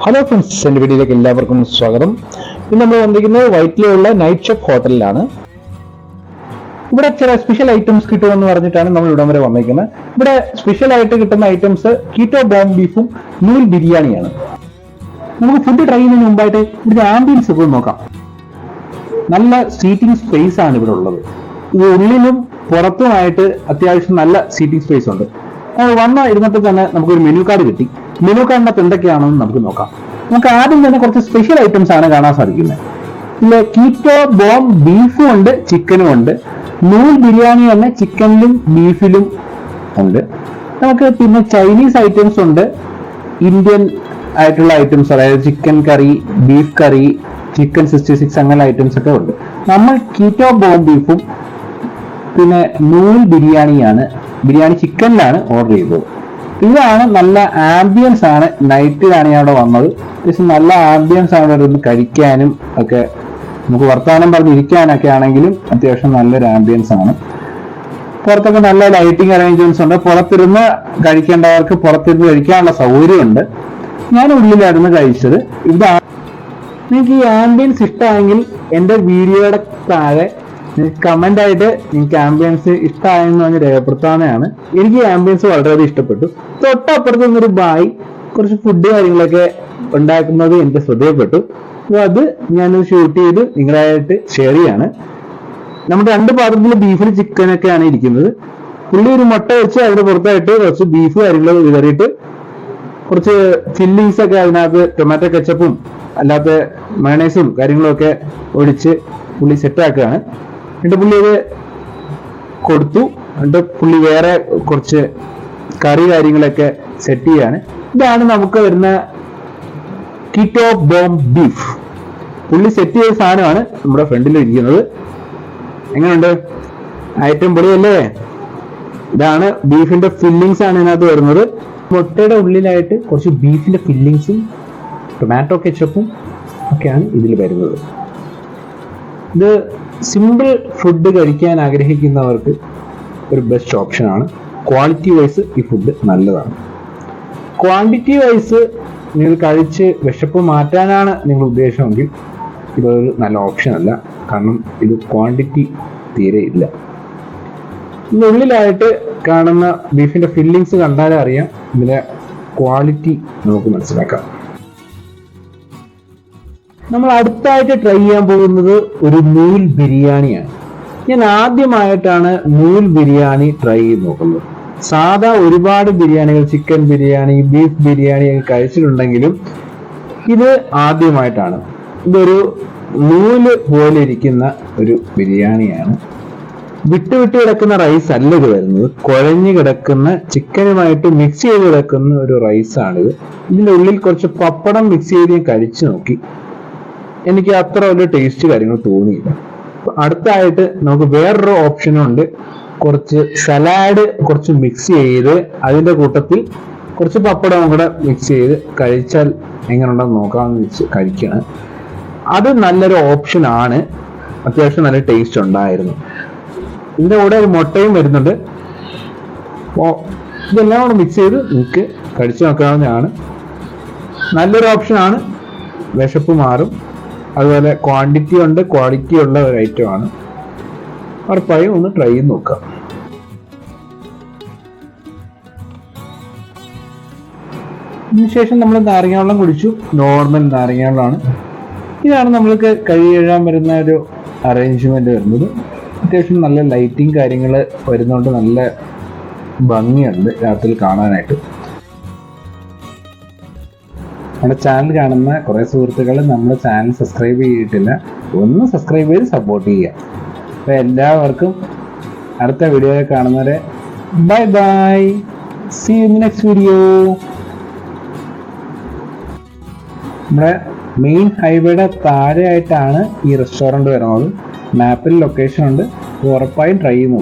Hello friends, എൻ്റെ വീഡിയോയിലേക്ക് എല്ലാവർക്കും സ്വാഗതം. ഇന്ന് നമ്മൾ വന്നിരിക്കുന്നത് വൈറ്റിലുള്ള നൈറ്റ് ഷെഫ് ഹോട്ടലിലാണ്. ഇവിടെ ചില സ്പെഷ്യൽ ഐറ്റംസ് കിട്ടുമെന്ന് പറഞ്ഞിട്ടാണ് നമ്മൾ ഇവിടം വരെ വന്നിരിക്കുന്നത്. ഇവിടെ സ്പെഷ്യൽ ആയിട്ട് കിട്ടുന്ന ഐറ്റംസ് കീറ്റോ ബോംബ് ബീഫും നൂൽ ബിരിയാണിയാണ്. നമുക്ക് ഫുഡ് ട്രൈ ചെയ്യുന്നതിന് മുമ്പായിട്ട് ഇവിടെ ആംബിയൻസ് ഒക്കെ നോക്കാം. നല്ല സീറ്റിംഗ് സ്പേസ് ആണ് ഇവിടെ ഉള്ളത്. ഇത് ഉള്ളിലും പുറത്തുമായിട്ട് അത്യാവശ്യം നല്ല സീറ്റിംഗ് സ്പേസ് ഉണ്ട്. വന്ന ഇരുന്നപ്പോൾ തന്നെ നമുക്കൊരു മെനു കാർഡ് കിട്ടി. മെനു കാർഡിനകത്ത് എന്തൊക്കെയാണെന്ന് നമുക്ക് നോക്കാം. നമുക്ക് ആദ്യം തന്നെ കുറച്ച് സ്പെഷ്യൽ ഐറ്റംസ് ആണ് കാണാൻ സാധിക്കുന്നത്. ഇതിൽ കീറ്റോ ബോംബ് ബീഫും ഉണ്ട്, ചിക്കനും ഉണ്ട്. നൂൽ ബിരിയാണി തന്നെ ചിക്കനിലും ബീഫിലും ഉണ്ട്. നമുക്ക് പിന്നെ ചൈനീസ് ഐറ്റംസ് ഉണ്ട്, ഇന്ത്യൻ ആയിട്ടുള്ള ഐറ്റംസ്, അതായത് ചിക്കൻ കറി, ബീഫ് കറി, ചിക്കൻ 66 അങ്ങനെ ഐറ്റംസ് ഒക്കെ ഉണ്ട്. നമ്മൾ കീറ്റോ ബോംബ് ബീഫും പിന്നെ നൂൽ ബിരിയാണിയാണ്, ബിരിയാണി ചിക്കനിലാണ് ഓർഡർ ചെയ്തത്. ഇതാണ് നല്ല ആംബിയൻസ് ആണ്. നൈറ്റിലാണ് ഞാൻ അവിടെ വന്നത്. അത്യാവശ്യം നല്ല ആംബിയൻസ് ആണ് ഇവിടെ നിന്ന് കഴിക്കാനും ഒക്കെ, നമുക്ക് വർത്തമാനം പറഞ്ഞിരിക്കാനൊക്കെ ആണെങ്കിലും അത്യാവശ്യം നല്ലൊരു ആംബിയൻസ് ആണ്. പുറത്തൊക്കെ നല്ല ലൈറ്റിംഗ് അറേഞ്ച്മെന്റ്സ് ഉണ്ട്. പുറത്തിരുന്ന് കഴിക്കേണ്ടവർക്ക് പുറത്തിരുന്ന് കഴിക്കാനുള്ള സൗകര്യമുണ്ട്. ഞാൻ ഉള്ളിലായിരുന്നു കഴിച്ചത്. ഇതാണ് നിങ്ങൾക്ക് ഈ ആംബിയൻസ് ഇഷ്ടമായെങ്കിൽ എൻ്റെ വീഡിയോയുടെ താഴെ കമന്റ് ആയിട്ട് നിങ്ങൾക്ക് ആംബിയൻസ് ഇഷ്ടമായെന്ന് പറഞ്ഞ് രേഖപ്പെടുത്താവുന്നതാണ്. എനിക്ക് ഈ ആംബിയൻസ് വളരെയധികം ഇഷ്ടപ്പെട്ടു. തൊട്ടപ്പുറത്ത് നിന്നൊരു ബായ് കുറച്ച് ഫുഡ് കാര്യങ്ങളൊക്കെ ഉണ്ടാക്കുന്നത് എനിക്ക് ശ്രദ്ധയപ്പെട്ടു. അപ്പോൾ അത് ഞാനത് ഷൂട്ട് ചെയ്ത് നിങ്ങളായിട്ട് ഷെയർ ചെയ്യാണ്. നമ്മുടെ 2 പാത്രത്തിൽ ബീഫിൽ ചിക്കനൊക്കെയാണ് ഇരിക്കുന്നത്. പുള്ളി ഒരു മുട്ട വെച്ച് അതിന് പുറത്തായിട്ട് കുറച്ച് ബീഫ് കാര്യങ്ങൾ വിതറിയിട്ട് കുറച്ച് ഫില്ലിങ്സ് ഒക്കെ അതിനകത്ത് ടൊമാറ്റോ കെച്ചപ്പും അല്ലാത്ത മയണൈസും കാര്യങ്ങളും ഒക്കെ ഒഴിച്ച് പുള്ളി സെറ്റാക്കുകയാണ്. എന്നിട്ട് പുള്ളി ഇത് കൊടുത്തു. എന്നിട്ട് പുള്ളി വേറെ കുറച്ച് കറി കാര്യങ്ങളൊക്കെ സെറ്റ് ചെയ്യാണ്. ഇതാണ് നമുക്ക് വരുന്ന കീറ്റോ ബോംബ് ബീഫ്. പുള്ളി സെറ്റ് ചെയ്ത സാധനമാണ് നമ്മുടെ ഫ്രണ്ടിൽ ഇരിക്കുന്നത്. എങ്ങനെയുണ്ട്? ഐറ്റം പൊളിയല്ലേ? ഇതാണ് ബീഫിന്റെ ഫില്ലിങ്സ് ആണ് ഇതിനകത്ത് വരുന്നത്. മുട്ടയുടെ ഉള്ളിലായിട്ട് കുറച്ച് ബീഫിന്റെ ഫില്ലിങ്സും ടൊമാറ്റോ കെച്ചപ്പും ഒക്കെയാണ് ഇതിൽ വരുന്നത്. ഇത് സിമ്പിൾ ഫുഡ് കഴിക്കാൻ ആഗ്രഹിക്കുന്നവർക്ക് ഒരു ബെസ്റ്റ് ഓപ്ഷനാണ്. ക്വാളിറ്റി വൈസ് ഈ ഫുഡ് നല്ലതാണ്. ക്വാണ്ടിറ്റി വൈസ് നിങ്ങൾ കഴിച്ച് വിശപ്പ് മാറ്റാനാണ് നിങ്ങൾ ഉദ്ദേശമെങ്കിൽ ഇതൊരു നല്ല ഓപ്ഷൻ അല്ല. കാരണം ഇത് ക്വാണ്ടിറ്റി തീരെ ഇല്ല. ഇതിനുള്ളിലായിട്ട് കാണുന്ന ബീഫിന്റെ ഫില്ലിങ്സ് കണ്ടാലേ അറിയാം ഇതിലെ ക്വാളിറ്റി നമുക്ക് മനസ്സിലാക്കാം. നമ്മൾ അടുത്തായിട്ട് ട്രൈ ചെയ്യാൻ പോകുന്നത് ഒരു നൂൽ ബിരിയാണിയാണ്. ഞാൻ ആദ്യമായിട്ടാണ് നൂൽ ബിരിയാണി ട്രൈ ചെയ്ത് നോക്കുന്നത്. സാധാ ഒരുപാട് ബിരിയാണികൾ, ചിക്കൻ ബിരിയാണി, ബീഫ് ബിരിയാണി ഒക്കെ കഴിച്ചിട്ടുണ്ടെങ്കിലും ഇത് ആദ്യമായിട്ടാണ്. ഇതൊരു നൂല് പോലെ ഇരിക്കുന്ന ഒരു ബിരിയാണിയാണ്. വിട്ട് കിടക്കുന്ന റൈസ് അല്ല ഇത് വരുന്നത്. കുഴഞ്ഞു കിടക്കുന്ന ചിക്കനുമായിട്ട് മിക്സ് ചെയ്ത് കിടക്കുന്ന ഒരു റൈസാണിത്. ഇതിൻ്റെ ഉള്ളിൽ കുറച്ച് പപ്പടം മിക്സ് ചെയ്ത് ഞാൻ കഴിച്ചു നോക്കി. എനിക്ക് അത്ര വലിയ ടേസ്റ്റ് കാര്യങ്ങൾ തോന്നിയില്ല. അടുത്തായിട്ട് നമുക്ക് വേറൊരു ഓപ്ഷനും ഉണ്ട്. കുറച്ച് സലാഡ് കുറച്ച് മിക്സ് ചെയ്ത് അതിൻ്റെ കൂട്ടത്തിൽ കുറച്ച് പപ്പടവും കൂടെ മിക്സ് ചെയ്ത് കഴിച്ചാൽ എങ്ങനെയുണ്ടെന്ന് നോക്കാമെന്ന് വെച്ച് കഴിക്കണം. അത് നല്ലൊരു ഓപ്ഷൻ ആണ്. അത്യാവശ്യം നല്ല ടേസ്റ്റ് ഉണ്ടായിരുന്നു. ഇതിൻ്റെ കൂടെ ഒരു മുട്ടയും വരുന്നുണ്ട്. അപ്പോൾ ഇതെല്ലാം കൂടെ മിക്സ് ചെയ്ത് നിങ്ങൾക്ക് കഴിച്ചു നോക്കാവുന്നതാണ്. നല്ലൊരു ഓപ്ഷനാണ്. വിശപ്പ് മാറും. അതുപോലെ ക്വാണ്ടിറ്റി ഉണ്ട്, ക്വാളിറ്റി ഉള്ള ഒരു ഐറ്റമാണ്. ഉറപ്പായും ഒന്ന് ട്രൈ ചെയ്ത് നോക്കാം. അതിനുശേഷം നമ്മൾ നാരങ്ങാവെള്ളം കുടിച്ചു. നോർമൽ നാരങ്ങാവെള്ളമാണ്. ഇതാണ് നമ്മൾക്ക് കൈ കഴുകാൻ വരുന്ന ഒരു അറേഞ്ച്മെന്റ് വരുന്നത്. അത്യാവശ്യം നല്ല ലൈറ്റിങ് കാര്യങ്ങൾ വരുന്നതുകൊണ്ട് നല്ല ഭംഗിയുണ്ട് രാത്രി കാണാനായിട്ട്. നമ്മുടെ ചാനൽ കാണുന്ന കുറേ സുഹൃത്തുക്കൾ നമ്മുടെ ചാനൽ സബ്സ്ക്രൈബ് ചെയ്തിട്ടില്ല. ഒന്ന് സബ്സ്ക്രൈബ് ചെയ്ത് സപ്പോർട്ട് ചെയ്യുക. അപ്പോൾ എല്ലാവർക്കും അടുത്ത വീഡിയോയിൽ കാണുന്നവരെ bye bye. See you in next video. നമ്മുടെ മെയിൻ ഹൈവേയുടെ താഴെയായിട്ടാണ് ഈ റെസ്റ്റോറൻറ്റ് വരുന്നത്. മാപ്പിൽ ലൊക്കേഷൻ ഉണ്ട്. ഉറപ്പായും ട്രൈ ചെയ്യുന്നു.